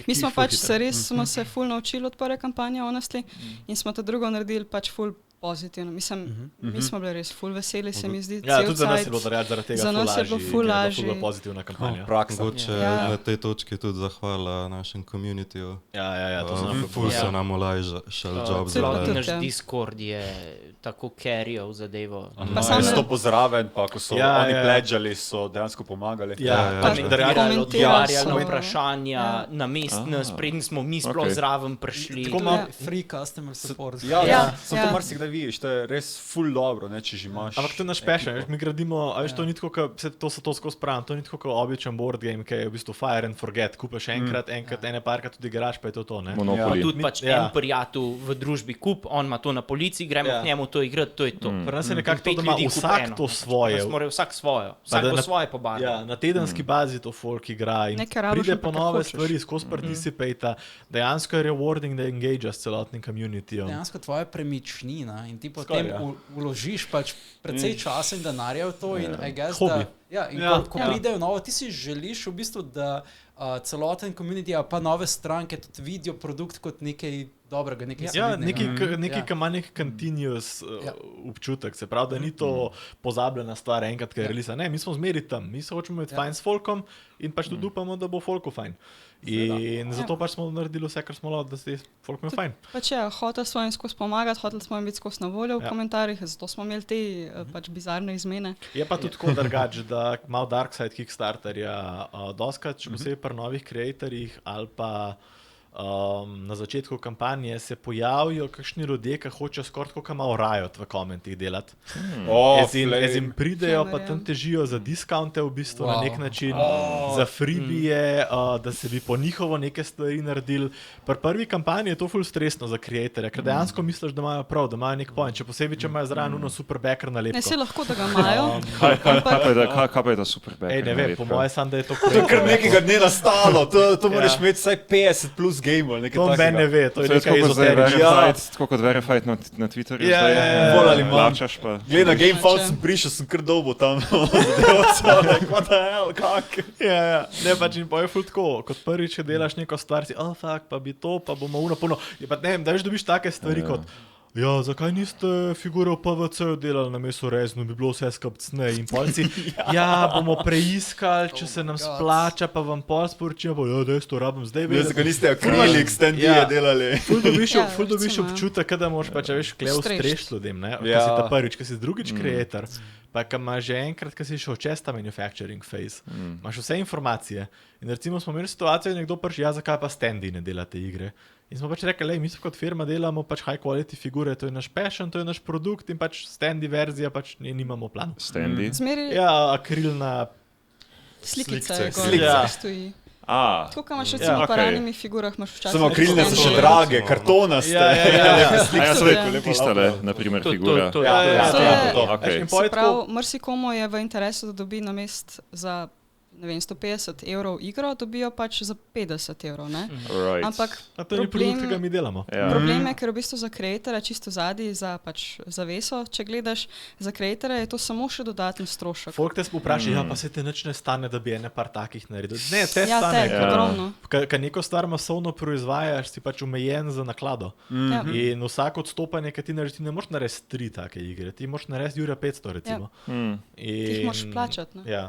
Mi smo pač smo se ful naučili od prve kampanje, honestly, in smo to drugo naredili pač ful pozitivno. Mislim, mi smo bili res ful veseli, se mi zdi. Ja, tudi za nas je bilo zaradi tega za nas je bilo ful lažje. Ful pozitivna kampanja. Mogoče na tej točki tudi zahvala našem communityju. Ja, to znam. Ful so nam olajšali job. Celotni naš Discord je tako carryal zadevo. Jaz to pozraven, pa ko so oni pledžali, so dejansko pomagali. Odgovarjali vprašanja na mest nas, preden smo mi sploh zraven prišli. Tako ima free customer support. So to marsikdaj vidiš, to je res ful dobro, če že imaš. Ampak to je naš passion, mi gradimo, a veš, to ni tako, to se to skozi pravim, to ni tako kot običen board game, ki je v bistvu fire and forget, kupaš enkrat, ene parkrat tudi igraš, pa je to, ne? Pa tudi pač en prijatelj v družbi kup, on ima to na policiji, gremo k njemu to igrati, to je to. Pri nas je nekako to, da ima vsak to svoje. Vsak svojo, vsak po svoje pobarva. Ja, na tedenski bazi to folk igra in pride po nove stvari, skozi participata, dejansko je rewarding, da engageaš celotnim communityjem. Dejansko tvoja premičnina in ti potem vložiš pač precej časa in denarja v to in I guess, ko pridejo novo, ti si želiš v bistvu, da celoten community, pa nove stranke tudi vidijo produkt kot nekaj dobrega, nekaj solidnega. Nekaj, ki ima nek continuous občutek, se pravi, da ni to pozabljena stvar enkrat, ki je release. Ne, mi smo zmeri tam, mi se hočemo imeti fajn s folkom in pač tudi upamo, da bo folku fajn. In zato pač smo naredili vse, kar smo lahko, da se folk imel fajn. Pač hoteli smo jim skozi pomagati, hoteli smo jim biti skozi na voljo v komentarjih, zato smo imeli te pač bizarne izmene. Je pa tudi tako drugače, da malo dark side Kickstarterja doskrat, če posebej pri novih kreatorjih ali pa na začetku kampanje se pojavijo kakšni ljudje, ki hočejo skoraj tako malo rajot v komentih delati. Jim pridejo, pa tam težijo za diskaunte v bistvu na nek način, za freebije, da se bi po njihovo neke stvari naredili. Pri prvi kampanji je to ful stresno za kreatorje, ker dejansko misliš, da imajo prav, da imajo nek point, če posebej, če imajo zraven uno super backer nalepko. Ne, se lahko, da ga imajo. Kaj pa je ta super backer? Ne vem, po moje sam, da je to To je kar nekega dne nastalo, to moraš imeti vsaj 50 plus game-ov, nekaj takega. To ben ne ve, to je nekaj ezoteričnega. Tako kot verified na Twitterju. Plačaš pa. Gleda, na GameFound sem prišel, sem kar dobil tam. What the hell, kak? Ne, pač in pa je ful tako, kot prvič, če delaš neko stvar, si, fuck, pa bi to, pa bomo unapuno. Pa ne vem, da veš dobiš take stvari kot, zakaj niste figure v PVC delali na mesto rezno, bi bilo vse skapcne in polci, bomo preiskali, če se nam splača, pa vam pol sporočijo, dejstvo, to rabim zdaj vedeti. Zakaj niste akrilik stand-je delali? Ful dobiš občutek, da moraš pač, veš, klev strešt ljudem, ne? Ko si ta prvič, ko si drugič kreator, pa ko imaš že enkrat, ko si šel čez ta manufacturing phase, imaš vse informacije in recimo smo imeli situacijo, da nekdo prši, zakaj pa stand-i ne delate igre. In smo pač rekli, mi kot firma delamo pač high quality figure, to je naš passion, to je naš produkt in pač stand-i verzija pač nimamo plan. Stand-i? Akrilna slikica stoji. Tako, kaj imaš recimo v paranimi figurah, imaš včasih. Samo akrilne so še drage, kartonaste. Tistale, naprimer, figura. Se pravi, marsikomu je v interesu, da dobi namest za 150 evrov igro, dobijo pač za 50 evrov, ne? Ampak to ni produkt, ki ga mi delamo. Problem je, ker v bistvu za kreatorja čisto zadnji, za pač zaveso, če gledaš, za kreatorja je to samo še dodaten strošek. Folk te vpraša, pa se te nič ne stane, da bi ene par takih naredil. Ne, te stane. Ogromno. Kad neko stvar masovno proizvajaš, si pač omejen za naklado. In vsako odstopanje, ki ti narediš, ti ne moraš narediti 3 take igre, ti moraš narediti Jura 500 recimo. Ti jih moraš plačati, ne?